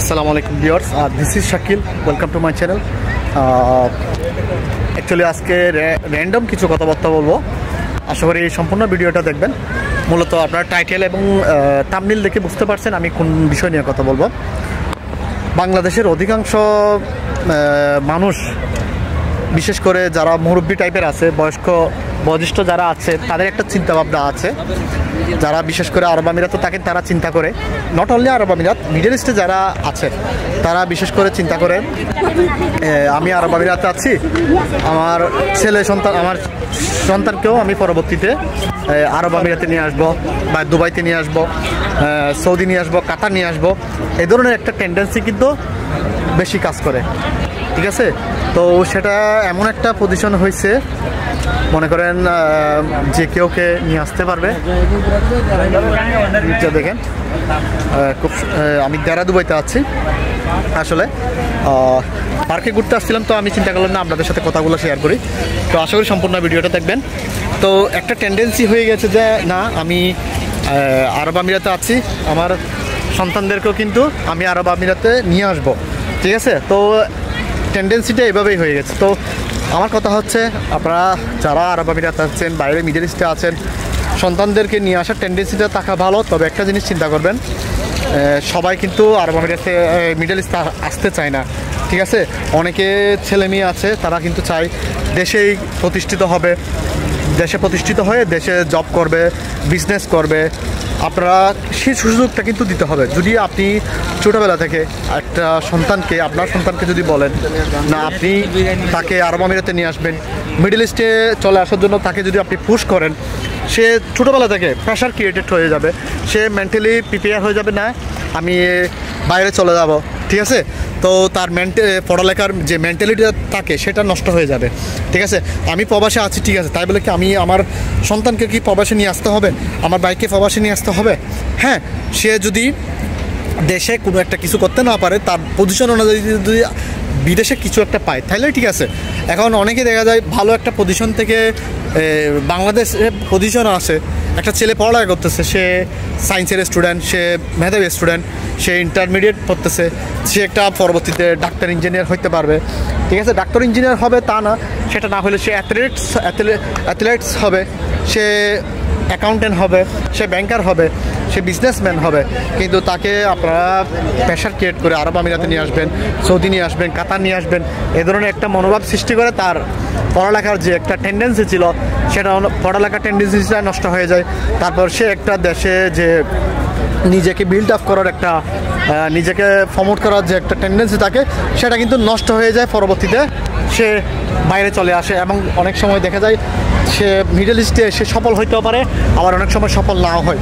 Assalamu alaikum viewers, this is Shakil. Welcome to my channel. Actually আজকে random কিছু কথাবার্তা বলবো। আশা করি সম্পূর্ণ ভিডিওটা দেখবেন। মূলত আপনারা টাইটেল এবং থাম্বনেল দেখে বুঝতে পারছেন আমি কোন বিষয় নিয়ে কথা বলবো। বাংলাদেশের অধিকাংশ মানুষ, বিশেষ করে যারা মুরব্বী টাইপের আছে, বয়োজ্যেষ্ঠ যারা আছে, তাদের একটা চিন্তা ভাবনা আছে। যারা বিশেষ করে আরব আমিরাতে থাকেন তারা চিন্তা করে, নট অনলি আরব আমিরাত, মিডল ইস্টে যারা আছে তারা বিশেষ করে চিন্তা করে আমি আরব আমিরাতে আছি, আমার আমার সন্তানকেও আমি পরবর্তীতে আরব আমিরাতে নিয়ে আসবো, বা দুবাইতে নিয়ে আসবো, সৌদি নিয়ে আসবো, কাতার নিয়ে আসবো। এই ধরনের একটা টেন্ডেন্সি কিন্তু বেশি কাজ করে, ঠিক আছে? তো সেটা এমন একটা পজিশন হয়েছে, মনে করেন যে কেউকে নিয়ে আসতে পারবে। দেখেন খুব আমি দুবাইতে আছি, আসলে পার্কে ঘুরতে আসছিলাম, তো আমি চিন্তা করলাম না আপনাদের সাথে কথাগুলো শেয়ার করি। তো আশা করি সম্পূর্ণ ভিডিওটা দেখবেন। তো একটা টেন্ডেন্সি হয়ে গেছে যে না, আমি আরব আমিরাতে আছি, আমার সন্তানদেরকেও কিন্তু আমি আরব আমিরাতে নিয়ে আসবো, ঠিক আছে? তো টেন্ডেন্সিটা এভাবেই হয়ে গেছে। তো আমার কথা হচ্ছে, আপনারা যারা আরব আমিরাতে আছেন, বাইরে মিডল ইস্টে আছেন, সন্তানদেরকে নিয়ে আসার টেন্ডেন্সিটা থাকা ভালো। তবে একটা জিনিস চিন্তা করবেন, সবাই কিন্তু আরব আমিরাতে মিডল ইস্টে আসতে চায় না, ঠিক আছে? অনেকে ছেলে মেয়ে আছে, তারা কিন্তু চায় দেশেই প্রতিষ্ঠিত হবে, দেশে প্রতিষ্ঠিত হয়ে দেশে জব করবে, বিজনেস করবে। আপনারা সেই সুযোগটা কিন্তু দিতে হবে। যদি আপনি ছোটোবেলা থেকে একটা সন্তানকে, আপনার সন্তানকে যদি বলেন না আপনি তাকে আরব আমিরাতে নিয়ে আসবেন, মিডল ইস্টে চলে আসার জন্য তাকে যদি আপনি পুশ করেন, সে ছোটোবেলা থেকে প্রেশার ক্রিয়েটেড হয়ে যাবে, সে মেন্টালি প্রিপেয়ার হয়ে যাবে, না আমি বাইরে চলে যাব, ঠিক আছে? তো তার পড়ালেখার যে মেন্টালিটিটা থাকে সেটা নষ্ট হয়ে যাবে, ঠিক আছে? আমি প্রবাসে আছি, ঠিক আছে, তাই বলে কি আমি আমার সন্তানকে কি প্রবাসে নিয়ে আসতে হবে, আমার বাইককে প্রবাসে নিয়ে আসতে হবে? হ্যাঁ, সে যদি দেশে কোনো একটা কিছু করতে না পারে, তার পজিশন অনুযায়ী যদি বিদেশে কিছু একটা পায় তাহলে ঠিক আছে। এখন অনেকে দেখা যায় ভালো একটা পজিশন থেকে বাংলাদেশে পজিশন আসে, একটা ছেলে পড়ালেখা করতেছে, সে সায়েন্সের স্টুডেন্ট, সে মেধাবী স্টুডেন্ট, সে ইন্টারমিডিয়েট পড়তেছে, সে একটা পরবর্তীতে ডাক্তার ইঞ্জিনিয়ার হতে পারবে, ঠিক আছে? ডাক্তার ইঞ্জিনিয়ার হবে তা না, সেটা না হলে সে অ্যাথলেটস হবে, সে অ্যাকাউন্টেন্ট হবে, সে ব্যাংকার হবে, সে বিজনেসম্যান হবে। কিন্তু তাকে আপনারা প্রেশার ক্রিয়েট করে আরব আমিরাতে নিয়ে আসবেন, সৌদি নিয়ে আসবেন, কাতার নিয়ে আসবেন, এ ধরনের একটা মনোভাব সৃষ্টি করে তার পড়ালেখার যে একটা টেন্ডেন্সি ছিল, সেটা পড়ালেখার টেন্ডেন্সিটা নষ্ট হয়ে যায়। তারপর সে একটা দেশে যে নিজেকে বিল্ড আপ করার একটা, নিজেকে প্রমোট করার যে একটা টেন্ডেন্সি থাকে, সেটা কিন্তু নষ্ট হয়ে যায়। পরবর্তীতে সে বাইরে চলে আসে, এবং অনেক সময় দেখা যায় সে মিডল ইস্টে সে সফল হইতেও পারে, আবার অনেক সময় সফল নাও হয়।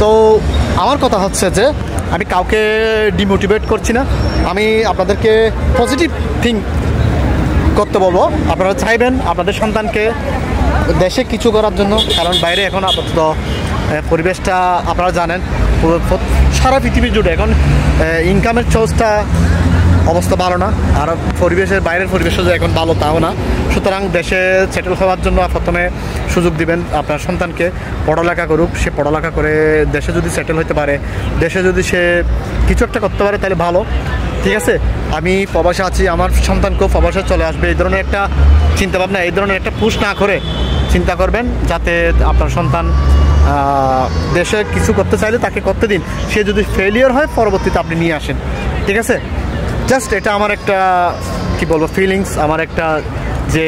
তো আমার কথা হচ্ছে যে আমি কাউকে ডিমোটিভেট করছি না, আমি আপনাদেরকে পজিটিভ থিঙ্ক করতে বলবো। আপনারা চাইবেন আপনাদের সন্তানকে দেশে কিছু করার জন্য, কারণ বাইরে এখন আপাতত পরিবেশটা আপনারা জানেন, সারা পৃথিবী জুড়ে এখন ইনকামের সোর্সটা অবস্থা ভালো না, আর পরিবেশের বাইরের পরিবেশও যে এখন ভালো তাও না। সুতরাং দেশে সেটেল হওয়ার জন্য প্রথমে সুযোগ দিবেন আপনার সন্তানকে, পড়ালেখা করুক, সে পড়ালেখা করে দেশে যদি সেটেল হতে পারে, দেশে যদি সে কিছু একটা করতে পারে তাহলে ভালো, ঠিক আছে? আমি প্রবাসে আছি, আমার সন্তানকেও প্রবাসে চলে আসবে, এই ধরনের একটা চিন্তাভাবনা, এই ধরনের একটা পুশ না করে চিন্তা করবেন, যাতে আপনার সন্তান দেশে কিছু করতে চাইলে তাকে করতে দিন, সে যদি ফেলিয়ার হয় পরবর্তীতে আপনি নিয়ে আসেন, ঠিক আছে? জাস্ট এটা আমার একটা কি বলবো ফিলিংস, আমার একটা যে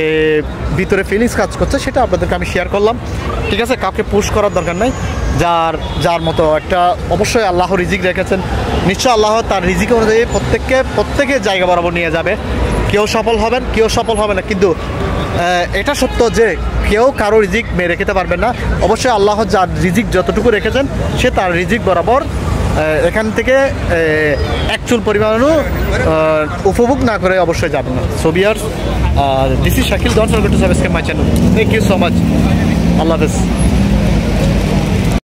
ভিতরে ফিলিংস কাজ করছে, সেটা আপনাদেরকে আমি শেয়ার করলাম, ঠিক আছে? কাউকে পুশ করার দরকার নাই। যার মতো একটা, অবশ্যই আল্লাহ রিজিক রেখেছেন, নিশ্চয় আল্লাহ তার রিজিক অনুযায়ী প্রত্যেকে জায়গা বরাবর নিয়ে যাবে। কেউ সফল হবেন, কেউ সফল হবে না, কিন্তু এটা সত্য যে কেউ কারো রিজিক মেরে খেতে পারবেন না। অবশ্যই আল্লাহ যার রিজিক যতটুকু রেখেছেন, সে তার রিজিক বরাবর এখান থেকে এক চুল পরিমাণও উপভোগ না করে অবশ্যই যাবেন না। So viewers, this is Shakil, don't forget to subscribe my channel. Thank you so much, আল্লাহ হাফেজ।